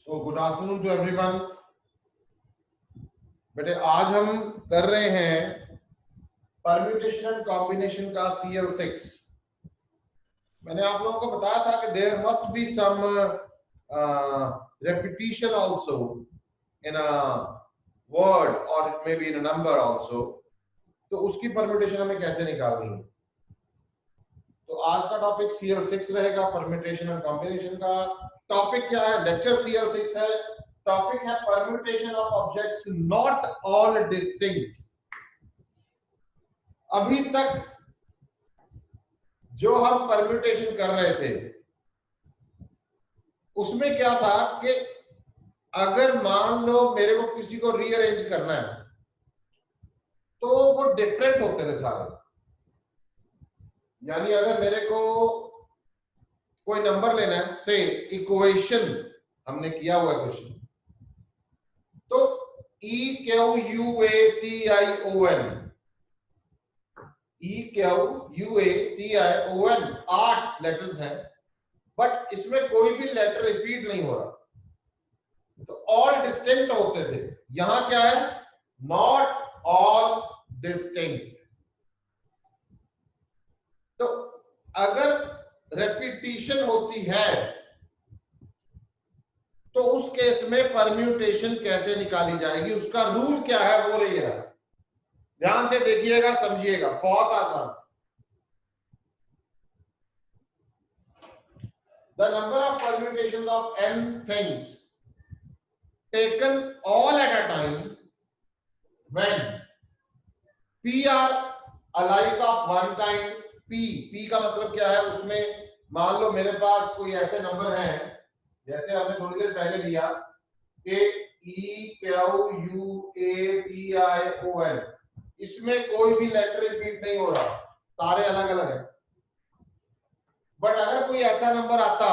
So good afternoon to everyone. बेटे आज हम कर रहे हैं परम्यूटेशन एंड कॉम्बिनेशन का CL6। मैंने आप लोगों को बताया था कि there must be some repetition also in a word or maybe in a number also। तो उसकी परम्यूटेशन हमें कैसे निकालनी है। तो आज का टॉपिक CL6 रहेगा, परम्यूटेशन एंड कॉम्बिनेशन का। टॉपिक क्या है? लेक्चर CL6 है। टॉपिक है permutation of objects not all distinct. अभी तक जो हम परम्यूटेशन कर रहे थे उसमें क्या था कि अगर मान लो मेरे को किसी को रीअरेंज करना है तो वो डिफरेंट होते थे सारे। यानी अगर मेरे को कोई नंबर लेना है, से इक्वेशन हमने किया हुआ है क्वेश्चन, तो EQUATION 8 लेटर्स हैं, बट इसमें कोई भी लेटर रिपीट नहीं हो रहा, तो ऑल डिस्टिंक्ट होते थे। यहां क्या है? Not all distinct. तो अगर रेपिटेशन होती है तो उस केस में परम्यूटेशन कैसे निकाली जाएगी, उसका रूल क्या है, वो रही है। ध्यान से देखिएगा, समझिएगा, बहुत आसान। The number of permutations of n things taken all at a time when p are alike of one kind। p का मतलब क्या है? उसमें मान लो मेरे पास कोई ऐसे नंबर हैं, जैसे हमने थोड़ी देर पहले लिया कि EQUATION, इसमें कोई भी लेटर रिपीट नहीं हो रहा, सारे अलग अलग है। बट अगर कोई ऐसा नंबर आता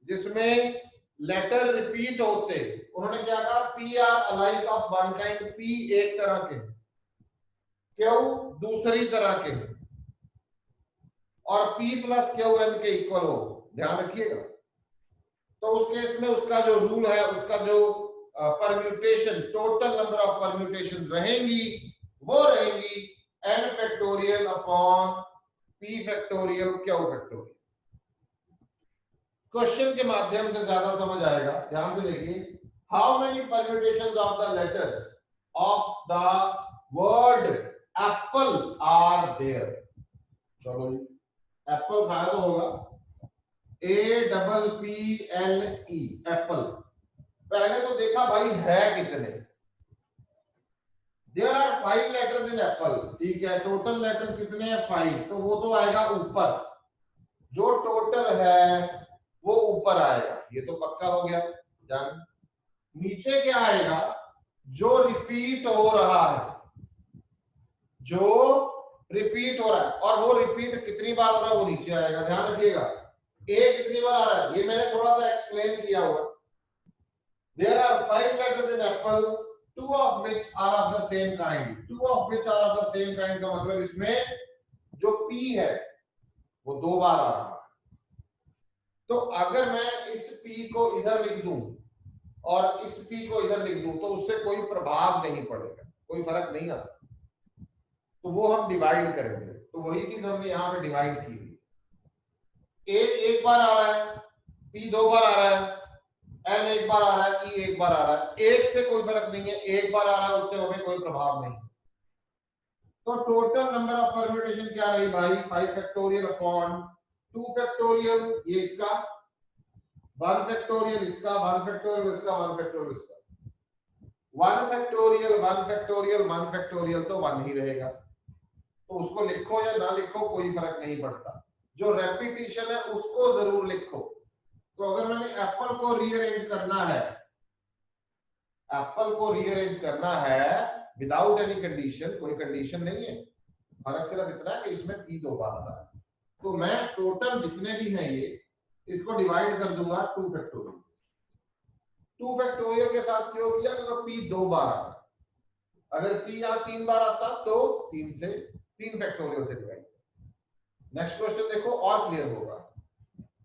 जिसमें लेटर रिपीट होते, उन्होंने क्या कहा? P are alike of one kind। P एक तरह के, Q दूसरी तरह के, और P प्लस QN के इक्वल हो। ध्यान रखिएगा। तो उस केस में उसका जो रूल है, उसका जो permutation, total number of permutations रहेंगी, वो रहेंगी n factorial upon p factorial q factorial. Question के माध्यम से ज्यादा समझ आएगा। ध्यान से देखिए, how many permutations of the letters of the word apple are there. चलो जी, एप्पल खाया तो होगा, APPLE, एप्पल। पहले तो देखा भाई है कितने। There are 5 letters in apple, ठीक है। टोटल लेटर्स कितने हैं? 5। तो वो तो आएगा ऊपर, जो टोटल है वो ऊपर आएगा, ये तो पक्का हो गया। जान नीचे क्या आएगा? जो रिपीट हो रहा है, जो रिपीट हो रहा है, और वो रिपीट कितनी बार हो रहा है वो नीचे आएगा। ध्यान रखिएगा, ए कितनी बार आ रहा है, ये मैंने थोड़ा सा एक्सप्लेन किया हुआ। There are 5 letters in apple, 2 of which are of the same kind। 2 of which are of the same kind का मतलब इसमें जो P है वो 2 बार आ रहा है। तो अगर मैं इस P को इधर लिख दूं और इस P को इधर लिख दूं तो उससे कोई प्रभाव नहीं पड़ेगा, कोई फर्क नहीं आता। तो वो हम डिवाइड करेंगे, तो वही चीज हमने यहाँ पे डिवाइड की हुई। A एक बार आ रहा है, P 2 बार आ रहा है, n एक बार आ रहा है, E एक बार आ रहा है। एक से कोई फर्क नहीं है, एक बार आ रहा है उससे हमें कोई प्रभाव नहीं। तो टोटल नंबर ऑफ परम्यूटेशन क्या रही भाई? 5 फैक्टोरियल अपॉन 2 फैक्टोरियल, ये इसका 1 फैक्टोरियल, इसका 1 फैक्टोरियल, इसका 1 फैक्टोरियल, इसका 1 फैक्टोरियल, 1 फैक्टोरियल, 1 फैक्टोरियल, तो 1 ही रहेगा। तो उसको लिखो या ना लिखो कोई फर्क नहीं पड़ता, जो रेपिटेशन है उसको जरूर लिखो। तो अगर मैंने एप्पल को रीअरेंज करना है, एप्पल को रीअरेंज करना है विदाउट एनी कंडीशन, कोई कंडीशन नहीं है, फर्क सिर्फ इतना है कि इसमें P 2 बार आ रहा है। तो मैं टोटल जितने भी हैं ये, इसको डिवाइड कर दूंगा 2 फैक्टोरियल। 2 फैक्टोरियल के साथ क्यों किया? क्योंकि P 2 बार आ रहा है। अगर P यहाँ 3 बार आता तो 3 फैक्टोरियल से डिवाइड। नेक्स्ट क्वेश्चन देखो और क्लियर होगा।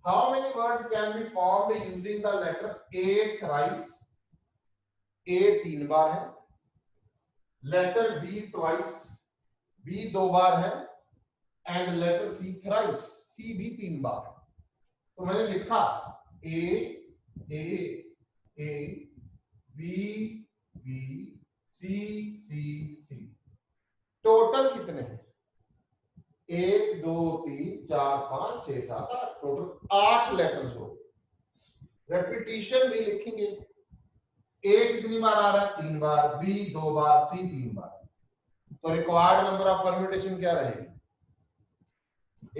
How many words can be formed using the letter A thrice? A 3 बार है, लेटर बी ट्वाइस, बी 2 बार है, and letter C thrice, C भी 3 बार है। तो मैंने लिखा A A A B B C C C. Total कितने हैं? 1 2 3 4 5 6 7 8, टोटल 8 लेटर्स हो। रेपिटेशन भी लिखेंगे, ए कितनी बार आ रहा है? 3 बार, बी 2 बार, सी 3 बार। तो रिक्वायर्ड नंबर ऑफ परम्यूटेशन क्या रहेगी?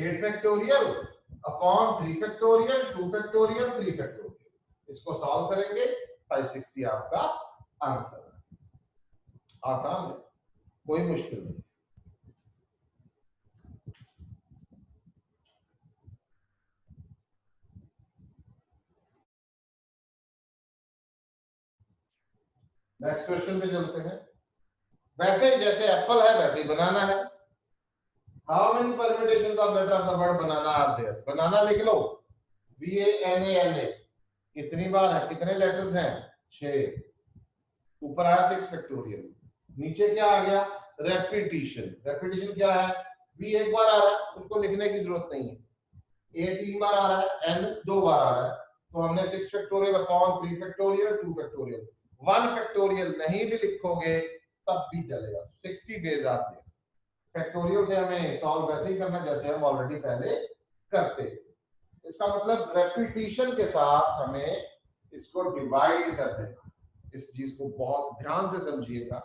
8 factorial upon 3 factorial, 2 factorial, 3 factorial. इसको सॉल्व करेंगे, 560 आपका आंसर है। आसान है, कोई मुश्किल नहीं। नेक्स्ट क्वेश्चन पे चलते हैं। वैसे जैसे एप्पल है वैसे ही बनाना है। How many permutations of letter of the word banana are there? Banana लिख लो, बी ए एन ए। कितनी बार है, कितने लेटर्स हैं? 6। ऊपर आया 6 फैक्टोरियल, नीचे क्या आ गया? रेपिटेशन। रेपिटेशन क्या है? बी 1 बार आ रहा है, उसको लिखने की जरूरत नहीं है। ए 3 बार आ रहा है, एन 2 बार आ रहा है, तो हमने 6 factorial upon 3 factorial 2 factorial. 1 factorial नहीं भी लिखोगे तब भी चलेगा। 60 डेज आते हैं। फैक्टोरियल से हमें सॉल्व वैसे ही करना जैसे हम ऑलरेडी पहले करते थे। इसका मतलब रेपिटेशन के साथ हमें इसको डिवाइड कर देना। इस चीज को बहुत ध्यान से समझिएगा,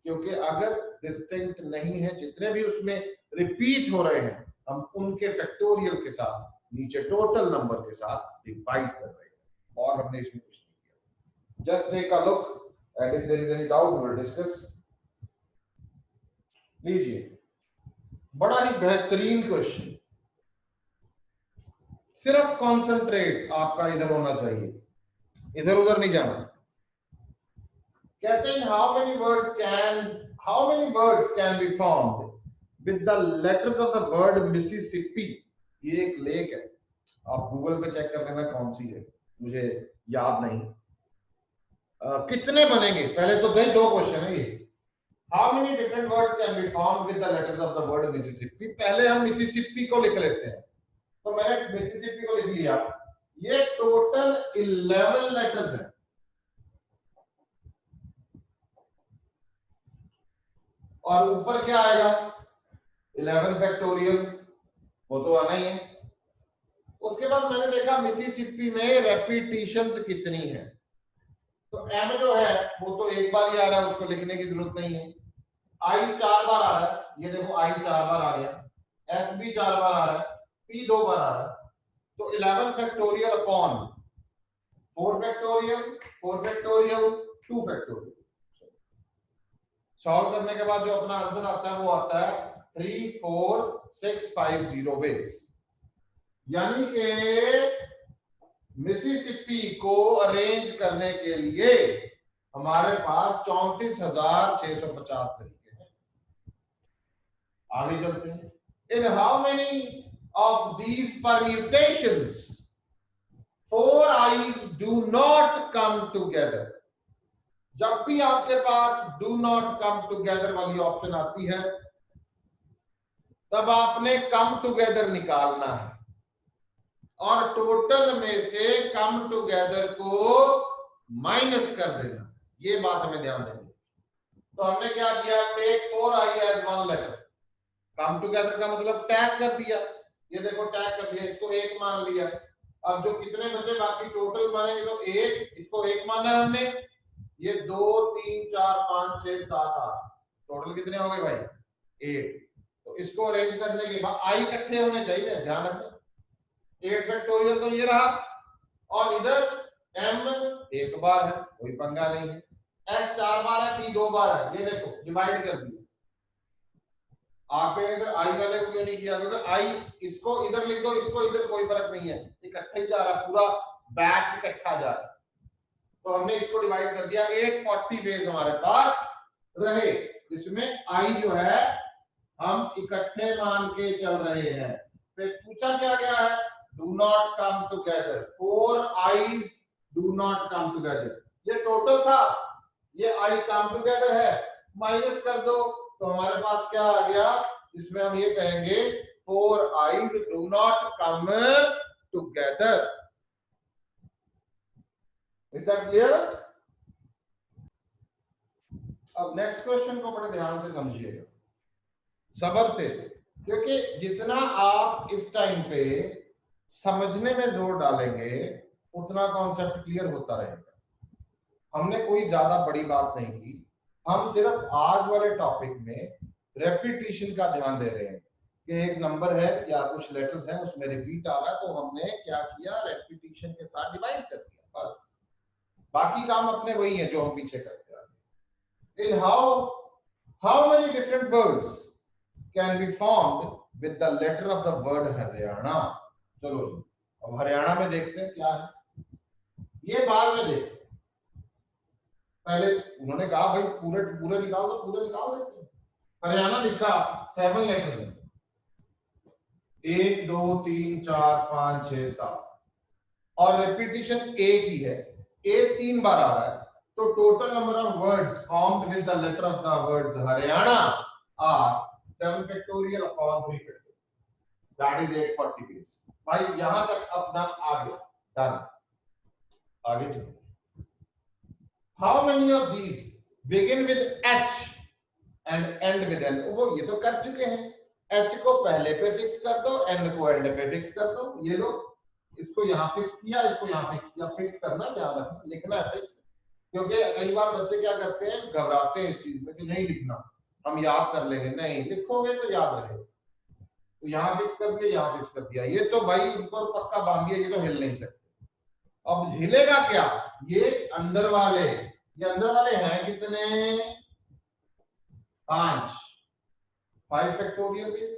क्योंकि अगर डिस्टिंक्ट नहीं है, जितने भी उसमें रिपीट हो रहे हैं, हम उनके फैक्टोरियल के साथ नीचे टोटल नंबर के साथ डिवाइड कर रहे हैं, और हमने इसमें कुछ नहीं किया। Just take a look and if there is any doubt we will discuss. लीजिए, बड़ा ही बेहतरीन क्वेश्चन। सिर्फ कॉन्सेंट्रेट आपका इधर होना चाहिए, इधर उधर नहीं जाना। कहते हैं how many words can be formed with the letters of the word Mississippi? ये एक लेक है, आप गूगल पे चेक कर लेना कौन सी है, मुझे याद नहीं। कितने बनेंगे? पहले तो भाई 2 क्वेश्चन है ये। How many different words can be formed with the letters of the word Mississippi? पहले हम मिसिसिपी को लिख लेते हैं। तो मैंने मिसिसिपी को लिख लिया। ये टोटल 11 लेटर्स हैं, और ऊपर क्या आएगा? 11 फैक्टोरियल, वो तो आना ही है। उसके बाद मैंने देखा मिसिसिपी में रेपिटेशंस कितनी है, तो एम जो है वो तो 1 बार ही आ रहा है, उसको लिखने की जरूरत नहीं है। आई 4 बार आ रहा है, ये देखो आई 4 बार आ गया, एस भी 4 बार आ रहा है, पी 2 बार आ रहा है। तो 11 factorial upon 4 factorial 4 factorial 2 factorial. Solve करने के बाद जो अपना आंसर आता है वो आता है 34650 बेस। यानी कि मिसिसिपी को अरेंज करने के लिए हमारे पास 34,650 तरीके हैं। आगे चलते हैं। In how many of these permutations 4 eyes do not come together? जब भी आपके पास डू नॉट कम टुगेदर वाली ऑप्शन आती है, तब आपने कम टुगेदर निकालना है, और टोटल में से कम टुगेदर को माइनस कर देना। ये बात हमें ध्यान देनी। तो हमने क्या किया? Take 4i as 1 letter. Come together का मतलब टैग कर दिया, ये देखो टैग कर दिया, इसको 1 मान लिया। अब जो कितने बचे बाकी टोटल मानेंगे तो 1, इसको 1 माना है हमने। ये 2 3 4 5 6 7 8, टोटल कितने हो गए भाई? 8। तो इसको अरेंज करने के बाद आई इकट्ठे होने चाहिए, ध्यान रखना। 8 फैक्टोरियल तो ये रहा, और इधर m 1 बार है, कोई पंगा नहीं है। s 4 बार है, p 2 बार है, ये देखो डिवाइड कर दिया। आपके इधर आई वाले को क्यों नहीं किया? क्योंकि आई इसको इधर लिख दो, इसको इधर, कोई फर्क नहीं है, इकट्ठा ही जा रहा है, पूरा बैच इकट्ठा जा रहा है। तो हमने इसको डिवाइड कर दिया। 840 वेज हमारे पास रहे, जिसमें आई जो है हम इकट्ठे मान के चल रहे हैं। फिर पूछा क्या गया है? do not come together, 4 i's do not come together। ये टोटल था, ये I come together है, माइनस कर दो तो हमारे पास क्या आ गया, इसमें हम ये कहेंगे 4 i's do not come together। Is that clear? अब नेक्स्ट क्वेश्चन को बड़े ध्यान से समझिएगा, सब्र से, क्योंकि जितना आप इस टाइम पे समझने में जोर डालेंगे उतना कॉन्सेप्ट क्लियर होता रहेगा। हमने कोई ज्यादा बड़ी बात नहीं की, हम सिर्फ आज वाले टॉपिक में रेपिटेशन का ध्यान दे रहे हैं कि एक नंबर है या कुछ लेटर्स हैं उसमें रिपीट आ रहा है, तो हमने क्या किया, रेपिटेशन के साथ डिवाइड कर दिया, बस। बाकी काम अपने वही है जो हम पीछे करते हैं। In how many different words can be formed with the letter of the word Haryana? चलो जी, अब हरियाणा में देखते हैं क्या है, ये बाद में देखते हैं। पहले उन्होंने कहा भाई पूरे निकाल दो, पूरे निकाल देते हैं। हरियाणा लिखा 7 लेटर्स हैं, 1 2 3 4 5 6 7, और रेपिटेशन ए की है, ए 3 बार आ रहा है, तो total number of words formed with the letter of the words Haryana are 7 factorial upon 3 factorial, that is 840 ways. भाई यहां तक अपना आगे डन, आगे चलो। How many of these begin with H and end with N? वो ये तो कर चुके हैं, एच को पहले पे फिक्स कर दो, एन को एंड पे फिक्स कर दो। ये लो, इसको यहां फिक्स किया, इसको यहां फिक्स किया। फिक्स करना, ध्यान रखना, लिखना है फिक्स, क्योंकि कई बार बच्चे क्या करते हैं, घबराते हैं इस चीज में कि नहीं लिखना, हम याद कर लेंगे। नहीं, लिखोगे तो याद रहेगा। तो यहाँ फिक्स कर दिया, यहाँ फिक्स कर दिया, ये तो भाई इनको पक्का बांध दिया, ये तो हिल नहीं सकते। अब हिलेगा क्या, ये अंदर वाले, ये अंदर वाले हैं कितने, 5 फैक्टोरियल बेस।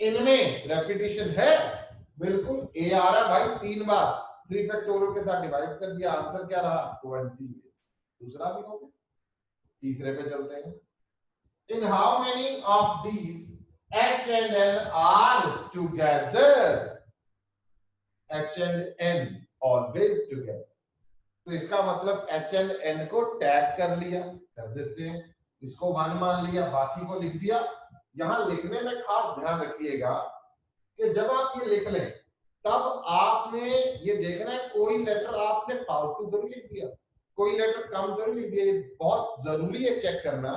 इनमें रेपिटेशन है, बिल्कुल ए आ रहा है भाई 3 बार, 3 फैक्टोरियल के साथ डिवाइड कर दिया, आंसर क्या रहा, 20। दूसरा भी हो गया, तीसरे पे चलते हैं। In how many of these H and N are together? H and N always together। तो इसका मतलब H and N को टैग कर लिया, कर देते हैं, इसको 1 मान लिया, बाकी को लिख दिया। यहां लिखने में खास ध्यान रखिएगा कि जब आप ये लिख लें तब आपने ये देखना है कोई लेटर आपने फालतू तो नहीं लिख दिया, कोई लेटर कम तो नहीं लिख दिया। ये बहुत जरूरी है चेक करना।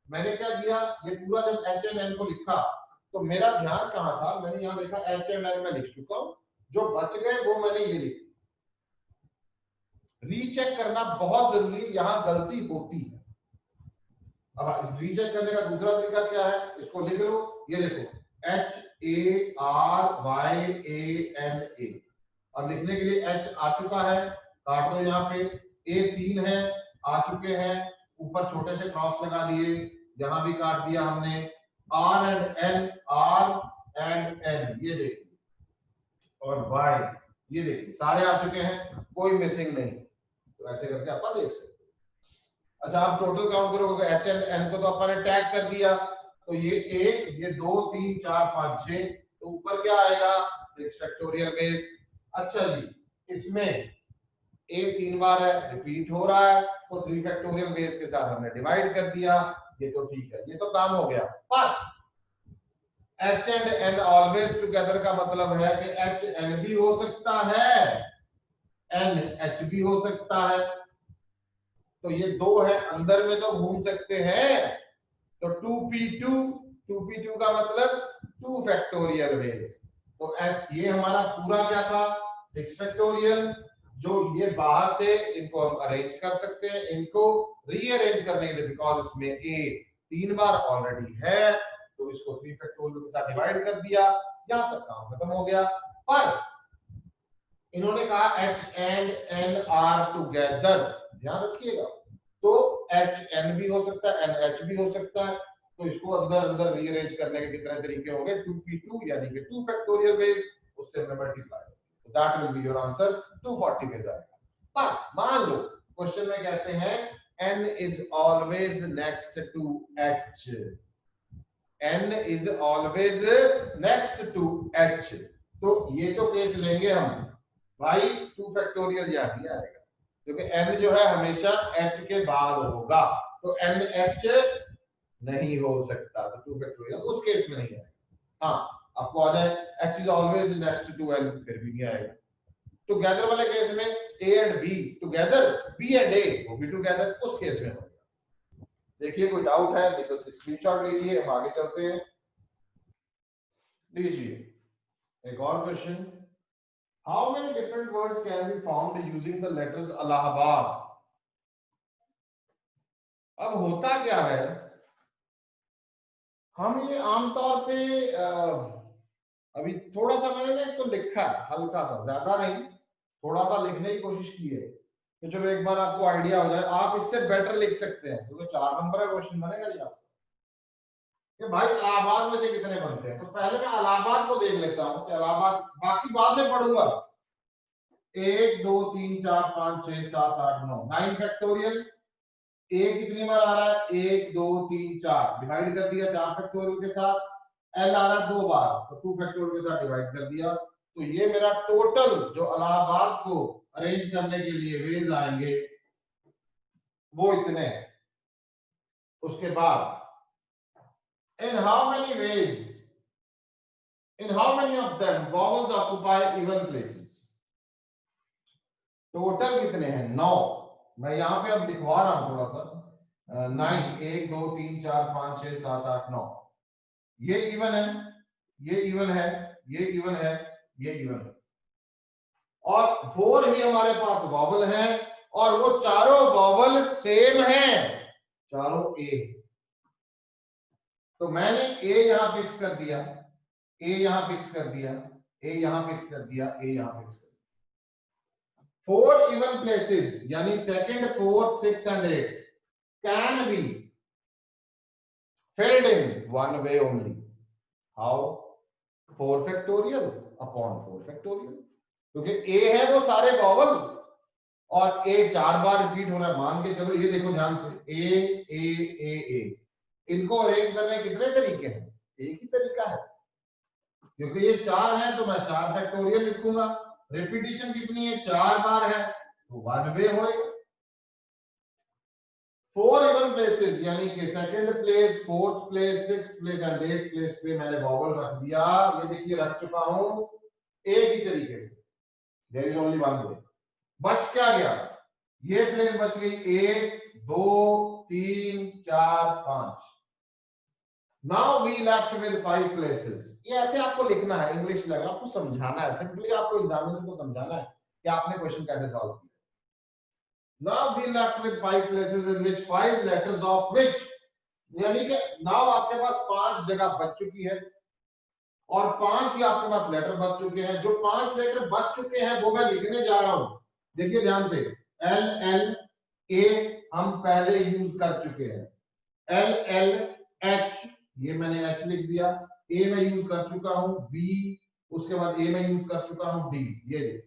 मैंने क्या किया, ये पूरा जब एच एंड एन को लिखा तो मेरा ध्यान कहाँ था, मैंने यहाँ देखा एच एंड एन में लिख चुका हूं, जो बच गए वो मैंने ये लिख। रीचेक करना बहुत जरूरी है, यहाँ गलती होती है। अब रीचेक करने का दूसरा तरीका क्या है, इसको लिख लो, ये देखो HARYANA। अब लिखने के लिए H आ चुका है, काट दो, यहाँ पे A 3 है, आ चुके हैं, ऊपर छोटे से क्रॉस लगा दिए, यहां भी काट दिया हमने। R and N, ये देखिए, और Y, ये देखिए, सारे आ चुके हैं, कोई मिसिंग नहीं। तो ऐसे करके आप देख सकते हैं। अच्छा, आप टोटल काउंट करोगे, H and N को तो अपन ने टैग कर दिया, तो ये 1, ये 2 3 4 5 6, तो ऊपर क्या आएगा, 6 फैक्टोरियल बेस। अच्छा जी, इसमें A 3 बार है, रिपीट हो रहा है, तो 3 फैक्टोरियल बेस के साथ हमने डिवाइड कर दिया, ये तो ठीक है, ये तो काम हो गया। पर H and N always together का मतलब है कि H N भी हो सकता है, N H भी हो सकता है। तो ये 2 है, अंदर में तो घूम सकते हैं, तो 2p2 का मतलब 2 फैक्टोरियल बेस। तो ये हमारा पूरा क्या था, 6 फैक्टोरियल। जो ये बाहर थे इनको हम अरेंज कर सकते हैं, इनको रीअरेंज करने के लिए, बिकॉज इसमें A 3 बार ऑलरेडी है, तो इसको 3 फैक्टोरियल के साथ डिवाइड कर दिया, यहां तक काम खत्म हो गया। पर इन्होंने कहा H and N are together, ध्यान रखिएगा, तो H N भी हो सकता है, N H भी हो सकता है, तो इसको अंदर अंदर रीअरेंज करने के कितने तरीके होंगे, 2p2 यानी कि 2 फैक्टोरियल बेस, उससे हमने मल्टीप्लाई, तो that will be your answer, 240 base आएगा। पर मान लो क्वेश्चन में कहते हैं N is always next to H, N is always next to H, तो ये तो केस लेंगे हम भाई 2 फैक्टोरियल यहाँ भी आएगा क्योंकि n जो है हमेशा h के बाद होगा, तो nh नहीं हो सकता, तो 2 फैक्टोरियल उस केस में नहीं आएगा। हाँ आपको आ जाए h is always next to n, फिर भी नहीं आएगा। टुगेदर वाले केस में a and b together, b and a वो भी टुगेदर, उस केस में होगा। देखिए कोई डाउट है नहीं तो स्क्रीनशॉट लीजिए, हम आगे चलते हैं। लीजिए एक और question, how many different words can be found using the letters Allahabad. अब होता क्या है, हम ये आमतौर पे अभी थोड़ा सा मैंने इसको लिखा है, हल्का सा, ज्यादा नहीं, थोड़ा सा लिखने की कोशिश की है, तो चलो एक बार आपको आइडिया हो जाए, आप इससे बेटर लिख सकते हैं क्योंकि 4 नंबर का क्वेश्चन बनेगा जी आपका कि भाई इलाहाबाद में से कितने बनते हैं। तो पहले मैं इलाहाबाद को देख लेता हूं कि इलाहाबाद, बाकी बाद में पढ़ूंगा। 1 2 3 4 5 6 7 8 9 9 फैक्टोरियल, ए कितनी बार आ रहा है 1 2 3 4, डिवाइड कर दिया 4 फैक्टोरियल के साथ, एल आ रहा है 2 बार तो 2 फैक्टोरियल के साथ डिवाइड कर दिया, तो ये मेरा टोटल जो इलाहाबाद को अरेंज करने के लिए वेज आएंगे वो इतने हैं। उसके बाद in how many ways, in how many of them vowels occupy even places, total कितने हैं 9, मैं यहां पे अब लिखवा रहा हूं थोड़ा सा 9, 1 2 3 4 5 6 7 8 9, ये इवन है, ये इवन है, ये इवन है, ये इवन है, और 4 ही हमारे पास वॉवल हैं और वो चारों वॉवल सेम हैं, चारों ए। तो मैंने ए यहां फिक्स कर दिया, ए यहां फिक्स कर दिया, ए यहां फिक्स कर दिया, ए यहां फिक्स कर दिया। 4 इवन प्लेसेस यानी second, fourth, sixth and 8 can be filled in one way only. How? 4 factorial upon 4 factorial, क्योंकि a है वो सारे वॉवल और a 4 बार रिपीट हो रहा है, मान के चलो ये देखो ध्यान से a, इनको अरेंज करने के कितने तरीके हैं, एक ही तरीका है, क्योंकि ये 4 है तो मैं 4 फैक्टोरियल लिखूंगा, रिपीटिशन कितनी है 4 बार है तो 1 वे होएगा। 4 इवन प्लेसेस यानी कि second place, fourth place, sixth place and 8th place पे मैंने वॉवल रख दिया, ये देखिए रख चुका हूं एक ही तरीके से, there is only one way. बच क्या गया, ये प्लेस बच गई 1 2 3 4 5, now we left with 5 places. ये ऐसे आपको लिखना है, इंग्लिश लगा आपको समझाना है, सिंपली आपको एग्जामिनर को समझाना है कि आपने क्वेश्चन कैसे सॉल्व किया। Now we left with 5 places in which 5 letters of which, यानी कि now आपके पास 5 जगह बच चुकी है और 5 ही आपके पास लेटर बच चुके हैं। जो 5 लेटर बच चुके हैं वो मैं लिखने जा रहा हूं, देखिए ध्यान से, एल एल ए हम पहले यूज कर चुके हैं, एल एल एच ये मैंने एच लिख दिया, ए में यूज कर चुका हूं, बी उसके बाद ए में यूज कर चुका हूं, डी ये देखिए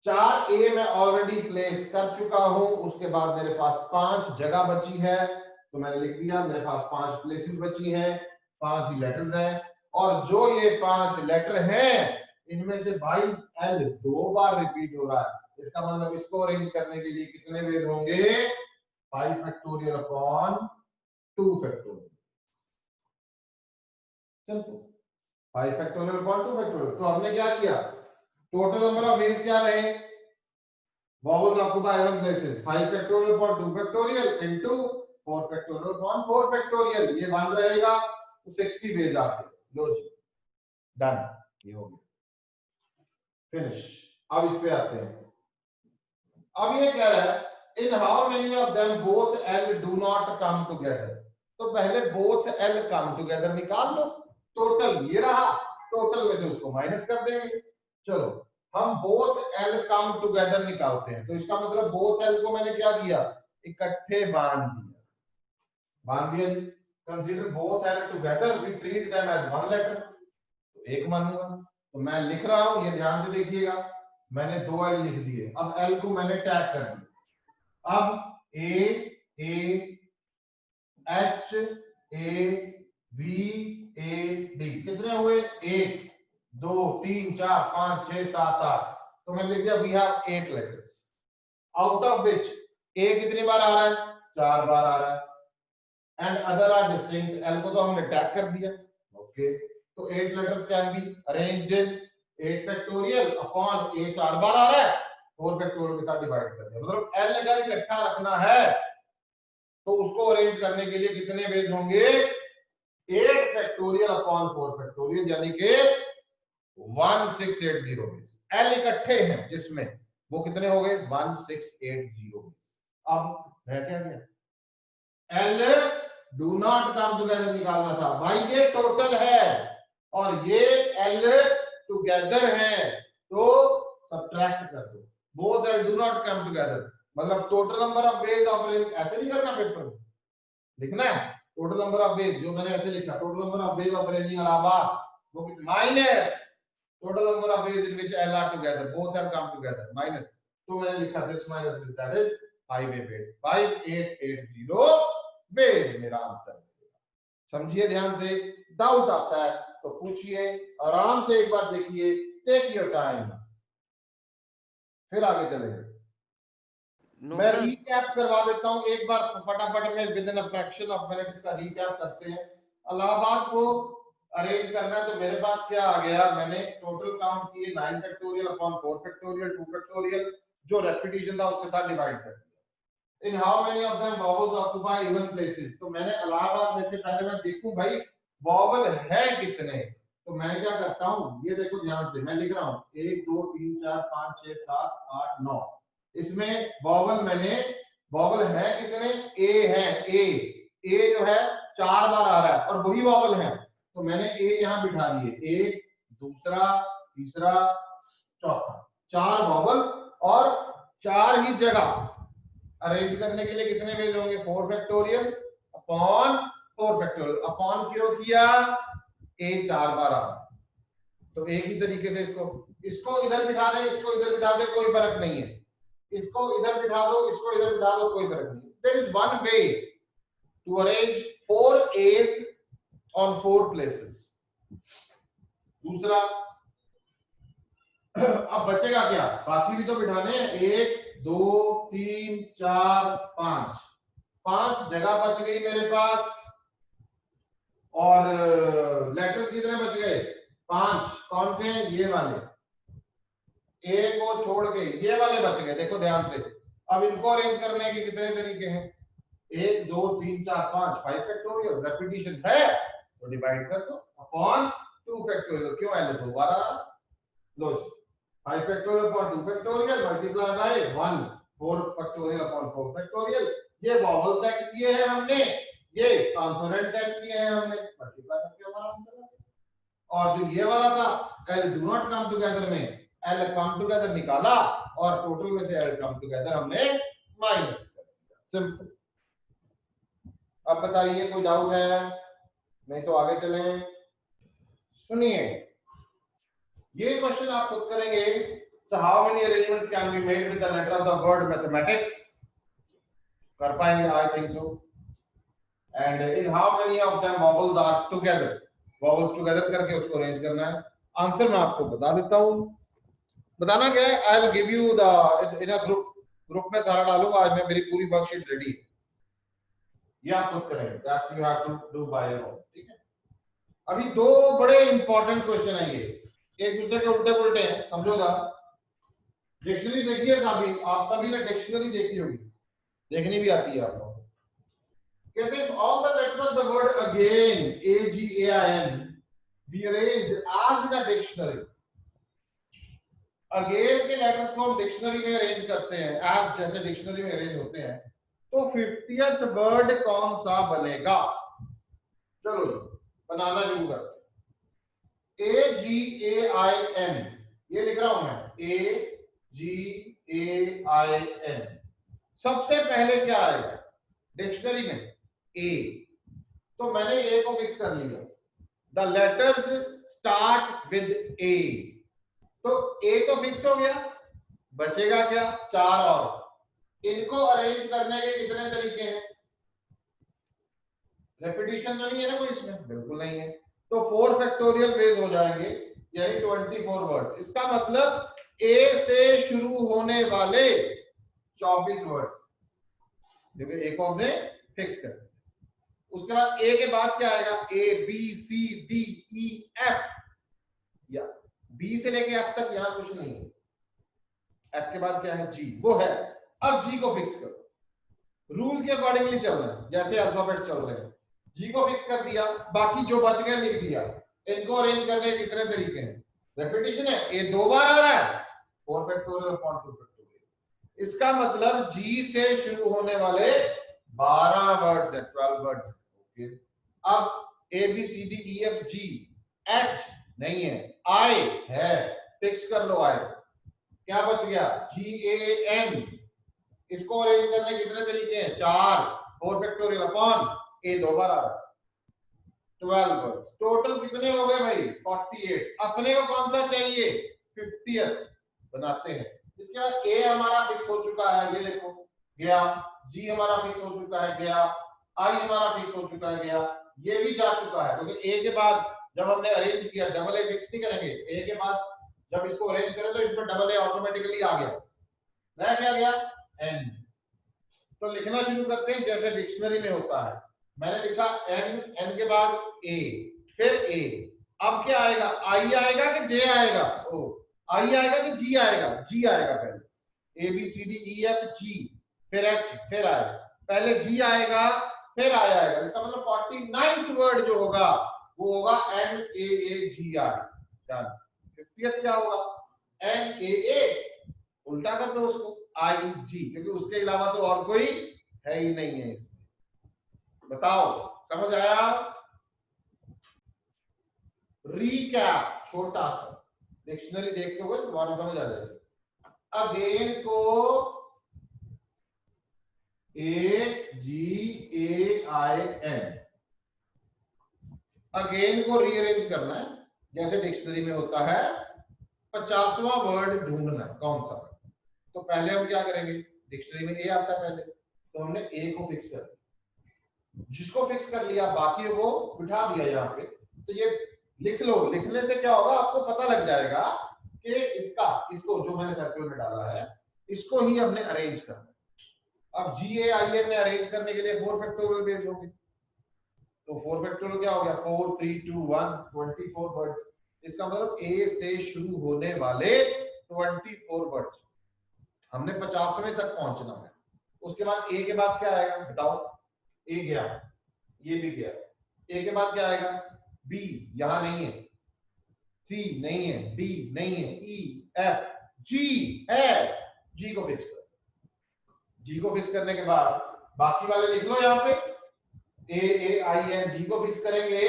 4 ए में ऑलरेडी प्लेस कर चुका हूं, उसके बाद मेरे पास 5 जगह बची है तो मैंने लिख दिया, मेरे पास 5 प्लेसेस बची हैं, 5 ही लेटर्स हैं, और जो ये 5 लेटर हैं इनमें से भाई एल 2 बार रिपीट हो रहा है, इसका मतलब इसको अरेंज करने के लिए कितने वेज होंगे 5 factorial upon 2 factorial, simple 5 factorial upon 2 factorial. तो हमने क्या किया, टोटल नंबर ऑफ वेज क्या रहे, vowels occupy even places, 5 factorial upon 2 factorial into 4 factorial upon 4 factorial, ये 1 रहेगा तो 60 वेज आते हैं, लो जी डन, ये हो गया फिनिश। अब इस पे आते हैं, अब ये कह रहा है in how many of them both L do not come together, तो पहले बोथ एल कम टुगेदर निकाल लो, टोटल ये रहा, टोटल में से उसको माइनस कर देंगे। चलो हम बोथ एल कम टुगेदर निकालते हैं, तो इसका मतलब बोथ एल को मैंने क्या किया, इकट्ठे बांध दिया जी, consider both L together, we treat them as one letter, तो एक मानूंगा, तो मैं लिख रहा हूं, ये ध्यान से देखिएगा, मैंने 2 एल लिख दिए, अब एल को मैंने टैग कर दिया, अब A A H A B A D कितने हुए 1 2 3 4 5 6 7 8 तो मैंने लिख दिया we have 8 letters out of which A कितनी बार आ रहा है 4 बार आ रहा है and other are distinct L को तो हमने टैग कर दिया ओके तो 8 letters can be arranged in 8 factorial upon A 4 बार आ रहा है 4 फैक्टोरियल के साथ डिवाइड कर दिया मतलब L अगर इकट्ठा रखना है तो उसको अरेंज करने के लिए कितने बेस होंगे 8 फैक्टोरियल अपॉन 4 फैक्टोरियल यानी कि 1680 बेस L इकट्ठे हैं जिसमें वो कितने हो गए 1680 बेस अब रह क्या गया L do not come together निकालना था भाई ये टोटल है और ये L टुगेदर है तो सब्ट्रैक्ट कर दो both L do not come together मतलब total number of ways of arrange ऐसे नहीं करना पेपर में लिखना है टोटल नंबर ऑफ बेस जो मैंने ऐसे लिखा total number of ways of arranging अलावा वो कितना minus total number of ways in which L are together both have come together minus तो मैंने लिखा this minus this that is 5880 ways मेरा आंसर समझिए ध्यान से डाउट आता है तो पूछिए आराम से एक बार देखिए टेक योर टाइम फिर आगे चलेंगे मैं रीकैप करवा देता हूं एक बार फटाफट में with in a fraction of minute इसका रीकैप करते हैं इलाहाबाद को अरेंज करना है तो मेरे पास क्या आ गया मैंने टोटल काउंट किए 9 फैक्टोरियल अपॉन 4 फैक्टोरियल 2 फैक्टोरियल जो रेपिटेशन था उसके साथ डिवाइड कर दिया in how many of them vowels occupy even places तो मैंने इलाहाबाद में से पहले मैं देखूं भाई वॉवल है कितने तो मैं क्या करता हूं ये देखो ध्यान से मैं लिख रहा हूं 1 2 3 4 5 6 7 8 9 इसमें वॉवल मैंने वॉवल है कितने ए है ए जो है 4 बार आ रहा है और वही वॉवल है तो मैंने ए यहां बिठा दिए एक दूसरा तीसरा चौथा 4 वॉवल और 4 ही जगह अरेंज करने के लिए कितने बेस होंगे 4 फैक्टोरियल अपॉन 4 फैक्टोरियल अपॉन क्यों किया ए 4 बार आ तो एक ही तरीके से इसको इधर बिठा दे इसको इधर बिठा दे कोई फर्क नहीं है इसको इधर बिठा दो इसको इधर बिठा दो कोई फर्क नहीं there is one way to arrange 4 A's on 4 places दूसरा अब बचेगा क्या बाकी भी तो बिठाने हैं 1 2 3 4 5 जगह बच गई मेरे पास और लेटर्स कितने बच गए 5 कौन से ये वाले ए को छोड़ के ये वाले बच गए देखो ध्यान से अब इनको अरेंज करने के कितने तरीके हैं 1 2 3 4 5 5 फैक्टोरियल रेपिटेशन है तो डिवाइड कर दो अपॉन 2 फैक्टोरियल क्यों L 2 बार आ रहा लो 5 factorial upon 2 factorial multiply by 1 4 factorial upon 4 factorial ये वॉवल सेट किए हैं हमने ये कॉन्सोनेंट सेट किए हैं हमने मल्टीप्लाई करके हमारा आंसर आ गया और जो ये वाला था L do not come together में L कम टुगेदर निकाला और टोटल में से L कम टुगेदर हमने माइनस कर दिया सिंपल अब बताइए कोई डाउट है नहीं तो आगे चलें सुनिए ये क्वेश्चन आप खुद करेंगे so how many arrangements can be made with the letter of the word mathematics कर पाएंगे I think so and in how many of them vowels are together vowels together करके उसको अरेंज करना है आंसर मैं आपको बता देता हूं बताना क्या है I'll give you the in a group में सारा डालूंगा आज मैं मेरी पूरी वर्कशीट रेडी है ये आप खुद करेंगे that you have to do by your own ठीक है अभी दो बड़े इंपॉर्टेंट क्वेश्चन है ये एक दूसरे के उल्टे पुल्टे हैं समझो था डिक्शनरी देखिए सभी आप सभी ने डिक्शनरी देखी होगी देखनी भी आती है आपको कहते हैं all the letters of the word again AGAIN be arranged as in a dictionary again के लेटर्स को हम डिक्शनरी में अरेंज करते हैं as जैसे डिक्शनरी में अरेंज होते हैं तो 50th वर्ड कौन सा बनेगा चलो बनाना शुरू करते हैं AGAIN ये लिख रहा हूं मैं AGAIN सबसे पहले क्या आएगा डिक्शनरी में A तो मैंने A को फिक्स कर लिया the letters start with A तो A तो फिक्स हो गया बचेगा क्या 4 और इनको अरेंज करने के कितने तरीके हैं रेपिटेशन तो नहीं है ना कोई इसमें बिल्कुल नहीं है तो 4 फैक्टोरियल बेस हो जाएंगे, यानी 24 वर्ड्स। इसका मतलब ए से शुरू होने वाले 24 वर्ड्स, देखिए ए को हमने फिक्स कर। उसके बाद ए के बाद क्या आएगा, A B C D E F, या बी से लेके एफ तक यहां कुछ नहीं है। एफ के बाद क्या है, जी, वो है। अब जी को फिक्स करो, रूल के अकॉर्डिंगली चल रहा है, जैसे अल्फाबेट्स चल रहे हैं। जी को फिक्स कर दिया, बाकी जो बच गए लिख दिया। इनको अरेंज करने के कितने तरीके हैं, रेपिटेशन है, ए 2 बार आ रहा है, 4 फैक्टोरियल अपॉन 2 फैक्टोरियल। इसका मतलब जी से शुरू होने वाले 12 वर्ड्स है, 12 वर्ड्स। ओके, अब A B C D E F G, H नहीं है, आई है, फिक्स कर लो आई। क्या बच गया, जी ए एन, इसको अरेंज करने के कितने तरीके हैं, 4, 4 फैक्टोरियल अपॉन ए 2 बार आ रहा है, 12 वर्ड्स। टोटल कितने हो गए भाई, 48। अपने को कौन सा चाहिए, 50th बनाते हैं। इसके बाद ए हमारा फिक्स हो चुका है, ये देखो गया, जी हमारा फिक्स हो चुका है, गया, आई हमारा फिक्स हो चुका है, गया, ये भी जा चुका है, क्योंकि ए के बाद जब हमने अरेंज किया, डबल ए फिक्स नहीं करेंगे, ए के बाद जब इसको अरेंज करें तो इसमें डबल ए ऑटोमेटिकली आ गया, रह क्या गया, एन। तो लिखना शुरू करते हैं जैसे डिक्शनरी में होता है। मैंने लिखा एन, एन के बाद ए, फिर ए। अब क्या आएगा, आई आएगा कि जे आएगा, ओ आई आएगा कि जी आएगा, जी आएगा पहले, A B C D E F G, फिर एच, फिर आई। पहले जी आएगा फिर आई आएगा। इसका मतलब 49th वर्ड जो होगा वो होगा N A ji I. Done. 50th क्या होगा, एन ए, उल्टा कर दो उसको, आई जी, क्योंकि उसके अलावा तो और कोई है ही नहीं है इसमें। बताओ समझ आया। रीकैप छोटा सा, डिक्शनरी देखते हुए तुम्हारा समझ आ जाएगा। अगेन को ए जी ए आई एन, अगेन को रीअरेंज करना है जैसे डिक्शनरी में होता है। 50वां वर्ड ढूंढना है कौन सा। तो पहले हम क्या करेंगे, डिक्शनरी में ए आता है पहले, तो हमने ए को फिक्स कर दिया, जिसको फिक्स कर लिया बाकी को बिठा दिया यहाँ पे। तो ये लिख लो, लिखने से क्या होगा आपको पता लग जाएगा कि इसको जो मैंने सर्कल में डाला है इसको ही हमने अरेंज करना है। अब जी ए आई एन में अरेंज करने के लिए 4 फैक्टोरियल बेस होंगे, तो 4 फैक्टोरियल क्या हो गया, 4 3 2 1, 24 वर्ड्स। इसका मतलब ए से शुरू होने वाले 24 वर्ड्स। हमने 50वें तक पहुंचना है। उसके बाद ए के बाद क्या आएगा बताओ, ए गया, ये भी गया। ए के बाद क्या आएगा, बी यहां नहीं है, सी नहीं है, डी नहीं है, ई एफ, जी है, जी को फिक्स करो। जी को फिक्स करने के बाद बाकी वाले लिख लो यहाँ पे, ए आई एन, जी को फिक्स करेंगे,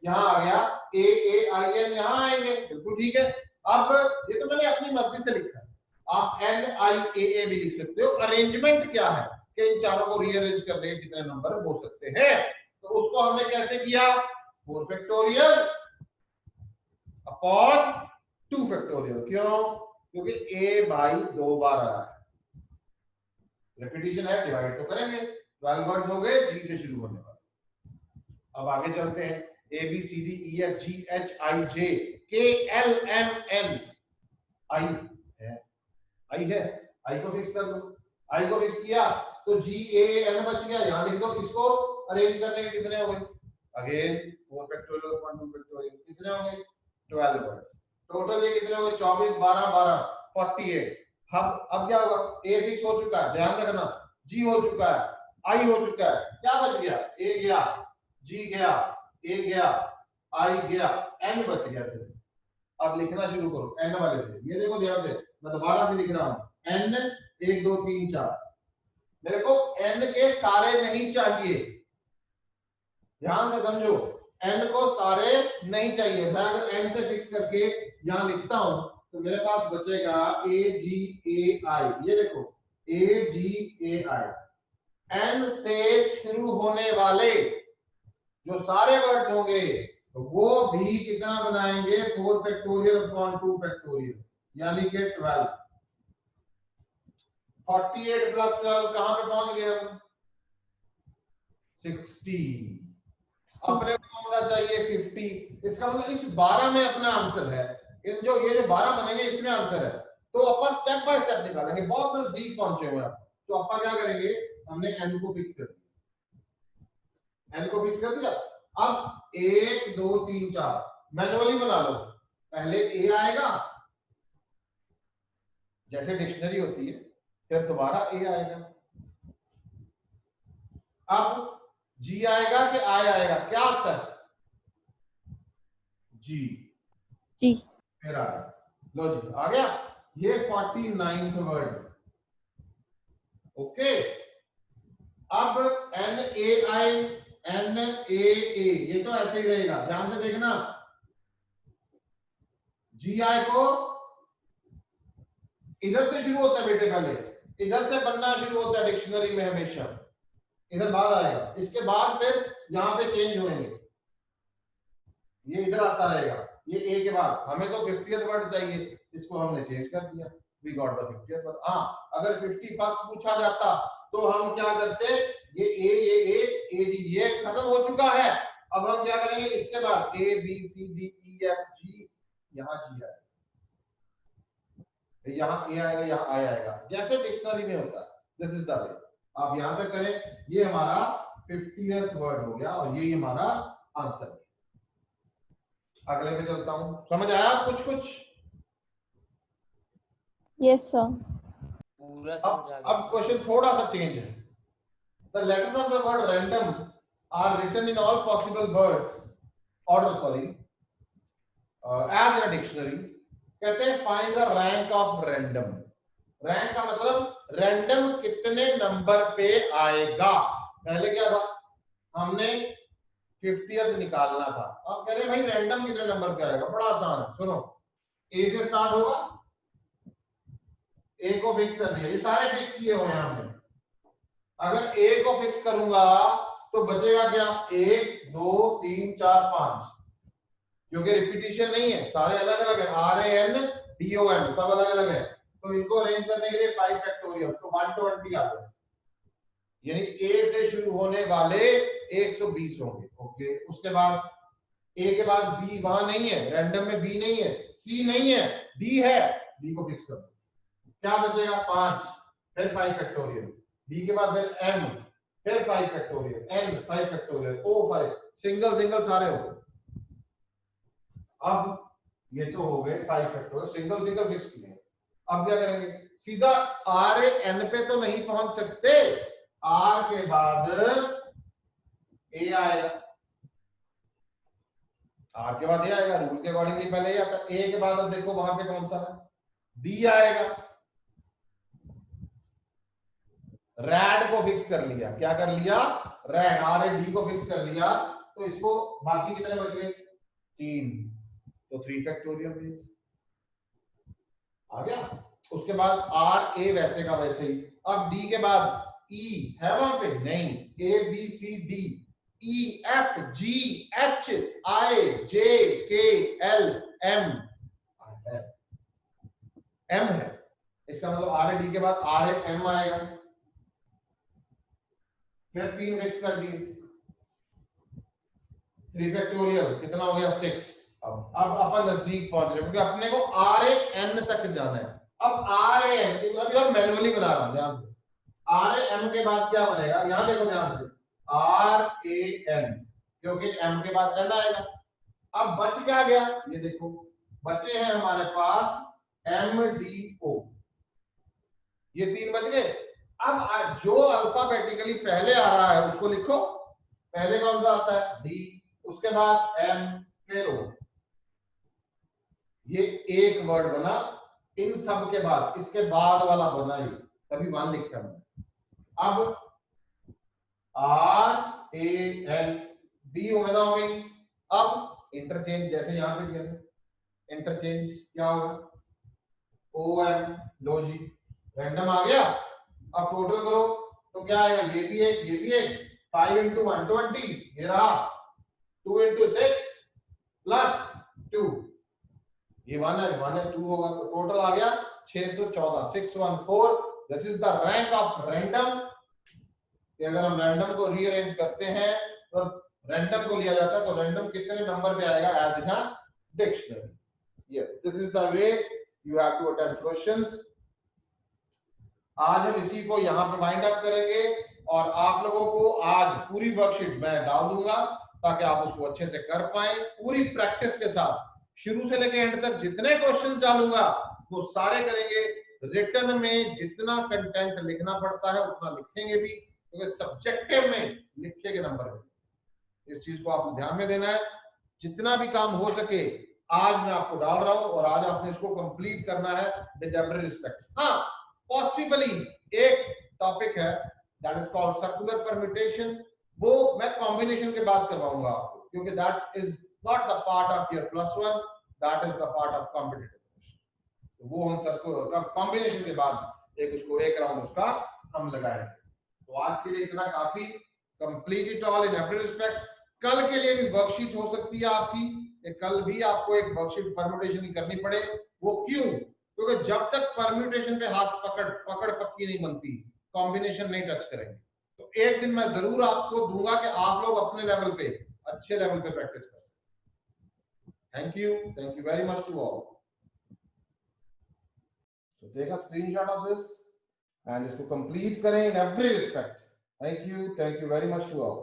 यहां आ गया ए आई एन, यहां आएंगे, बिल्कुल ठीक है। अब ये तो मैंने अपनी मर्जी से लिखा है, आप एन आई ए भी लिख सकते हो। अरेंजमेंट क्या है कि इन चारों को रीअरेंज करने के कितने नंबर हो सकते हैं, तो उसको हमने कैसे किया, 4 फैक्टोरियल अपॉन 2 फैक्टोरियल। क्यों, क्योंकि ए भाई 2 बार आया है, रेपिटेशन है, डिवाइड तो करेंगे। 12 वर्ड्स हो गए जी से शुरू होने वाले। अब आगे चलते हैं, A B C D E F G H I J K L M N, आई है, आई है, आई को फिक्स कर दो। आई को फिक्स किया तो जी ए एन बच गया, यहां लिख दो। इसको अरेंज करने के कितने हो गए, अगेन 4 फैक्टोरियल अपॉन 2 फैक्टोरियल, कितने हो गए 12 वर्ड्स। टोटल ये कितने हो गए, 24 12 12 48। अब क्या होगा, ए फिक्स हो चुका है, ध्यान रखना, जी हो चुका है, आई हो चुका है, क्या बच गया, ए गया, जी गया, ए गया, आई गया, एन बच गया सिर्फ। अब लिखना शुरू करो एन वाले से, ये देखो ध्यान से, मैं दोबारा से लिख रहा हूं, एन 1 2 3 4। मेरे को एन के सारे नहीं चाहिए, ध्यान से समझो, एन को सारे नहीं चाहिए। मैं अगर एन से फिक्स करके यहां लिखता हूं तो मेरे पास बचेगा ए जी ए आई, ये देखो ए जी ए आई। एन से शुरू होने वाले जो सारे वर्ड्स होंगे वो भी कितना बनाएंगे, 4 फैक्टोरियल अपॉन 2 फैक्टोरियल, यानी कि 12। 48 प्लस 12 कहां पे पहुंच गए हम, 60। अपने को कौन सा चाहिए 50। इसका मतलब इस 12 में अपना आंसर है, इन जो ये जो 12 बनेंगे इसमें आंसर है। तो अपन स्टेप बाय स्टेप निकालेंगे, बहुत नजदीक पहुंचे हुए आप। तो अपन क्या करेंगे, हमने n को फिक्स कर दिया, n को फिक्स कर दिया। अब 1 2 3 4 मैनुअली बना लो। पहले a आएगा जैसे डिक्शनरी होती है, फिर दोबारा a आएगा। अब g आएगा कि i आएगा, क्या आता है g फिर आ गया। लो जी आ गया, ये 49th वर्ड। ओके, अब n a i n a a ये तो ऐसे ही रहेगा, ध्यान से देखना। जी आई को इधर से शुरू होता है बेटे, पहले इधर से बनना शुरू होता है डिक्शनरी में हमेशा, इधर बाद आएगा, इसके बाद फिर यहाँ पे चेंज होंगे, ये इधर आता रहेगा, ये ए के बाद। हमें तो 50th वर्ड चाहिए, इसको हमने चेंज कर दिया, we got the 50th word. हाँ, अगर 51st पूछा जाता तो हम क्या करते, ये ए जी ये खत्म हो चुका है। अब हम क्या करेंगे, इसके बाद A B C D E F G, यहाँ जी आएगा, यहाँ ए आएगा, यहाँ आई आएगा, जैसे डिक्शनरी में होता है। दिस इज द वे। आप यहां तक करें, ये हमारा 50th वर्ड हो गया और ये हमारा आंसर है। अगले पे चलता हूं, समझ आया कुछ कुछ? यस सर, पूरा समझ आ गया। अब क्वेश्चन थोड़ा सा चेंज है। The letters of the word random are written in all possible words order, sorry, as in dictionary. कहते हैं find the rank of random. Rank का मतलब रैंडम कितने नंबर पे आएगा। पहले क्या था, हमने 50th निकालना था। अब कह रहे भाई रैंडम कितने नंबर पे आएगा, बड़ा आसान है, सुनो। ए से स्टार्ट होगा, ए को फिक्स कर दिया, ये सारे फिक्स किए हुए हैं हमने। अगर ए को फिक्स करूंगा तो बचेगा क्या, 1 2 3 4 5, क्योंकि रिपीटिशन नहीं है, सारे अलग अलग है, R A N D O N सब अलग अलग है। तो इनको अरेंज करने के लिए 5 फैक्टोरियल, तो 120 आ गए, यानी ए से शुरू होने वाले 120 होंगे। ओके, उसके बाद ए के बाद बी वहां नहीं है, रैंडम में बी नहीं है, सी नहीं है, डी है, डी को फिक्स कर दो, क्या बचेगा 5, फिर 5 फैक्टोरियल, डी के बाद फिर एम, फिर 5 फैक्टोरियल, एन 5 फैक्टोरियल, ओ 5, सिंगल सिंगल सारे हो गए। अब ये तो हो गए 5 फैक्टोरियल, सिंगल सिंगल फिक्स किए। अब क्या करेंगे, सीधा आर एन पे तो नहीं पहुंच सकते, आर के बाद ए आएगा, आर के बाद ए आएगा, रूल के अकॉर्डिंगली पहले ए आता। ए के बाद अब देखो वहां पे कौन सा है, डी आएगा। रैड को फिक्स कर लिया, क्या कर लिया, रैड, आर ए डी को फिक्स कर लिया, तो इसको बाकी कितने बच गए, 3, तो 3 फैक्टोरियल बेस आ गया। उसके बाद आर ए वैसे का वैसे ही। अब डी के बाद ई है वहां पे नहीं, A B C D E F G H I J K L M, M है, इसका मतलब आर ए डी के बाद आर ए एम आएगा, फिर 3 फिक्स कर दिए, 3 फैक्टोरियल कितना हो गया 6। अब अपन नजदीक पहुंच रहे, क्योंकि अपने को आर ए एन तक जाना है। अब आर ए एन अभी और मैनुअली बना रहा हूं, ध्यान से। आर ए एम के बाद क्या बनेगा, यहां देखो ध्यान से, आर ए एन, क्योंकि एम के बाद एन आएगा। अब बच क्या गया, ये देखो बचे हैं हमारे पास एम डी ओ, ये 3 बच गए। अब जो अल्फाबेटिकली पहले आ रहा है उसको लिखो, पहले कौन सा आता है, डी, उसके बाद एम, फिर ओ। ये एक वर्ड बना, इन सब के बाद इसके बाद वाला बना ही, तभी 1 लिखता हूं। अब R A N D omega हो गई। अब इंटरचेंज जैसे यहां पे किया, इंटरचेंज क्या होगा, ओ एम, लो जी रैंडम आ गया। अब टोटल करो तो क्या आएगा, ये भी एक 5 इंटू 120, ये रहा 2 इंटू 6 प्लस 2, ये 1 है 2 होगा, तो टोटल आ गया 614, 614। This is the rank of random. अगर हम रैंडम को रीअरेंज करते हैं तो रैंडम को लिया जाता है, तो रैंडम कितने नंबर पे आएगा as in a dictionary. Yes, this is the way you have to attempt questions. आज हम इसी को यहाँ पे वाइंड अप करेंगे और आप लोगों को आज पूरी वर्कशीट मैं डाल दूंगा ताकि आप उसको अच्छे से कर पाए पूरी प्रैक्टिस के साथ। शुरू से लेके एंड तक जितने क्वेश्चंस डालूंगा वो सारे करेंगे। रिटर्न में जितना कंटेंट लिखना पड़ता है उतना लिखेंगे भी, क्योंकि सब्जेक्टिव में लिखे के नंबर में। इस चीज को आपको ध्यान में देना है। जितना भी काम हो सके आज मैं आपको डाल रहा हूं और आज आपने इसको कंप्लीट करना है विद एवरी रिस्पेक्ट। हाँ, पॉसिबली एक टॉपिक है that is called circular permutation, वो मैं कॉम्बिनेशन के बाद करवाऊंगा आपको, क्योंकि that is not the part of year +1, that is the part of competitive question. तो वो हम सर्कुलर कॉम्बिनेशन के बाद एक राउंड उसका हम लगाएंगे। तो आज के लिए इतना काफी। Complete it all in every respect. कल के लिए भी वर्कशीट हो सकती है आपकी, कल भी आपको एक वर्कशीट परम्यूटेशन की करनी पड़े। वो क्यों? क्योंकि जब तक परम्यूटेशन पे हाथ पकड़ पक्की नहीं बनती, कॉम्बिनेशन नहीं टच करेंगे। तो एक दिन मैं जरूर आपको दूंगा कि आप लोग अपने लेवल पे अच्छे लेवल पे प्रैक्टिस कर सकें। Thank you very much to all. So take a screenshot of this and इसको कंप्लीट करें in every respect. Thank you very much to all.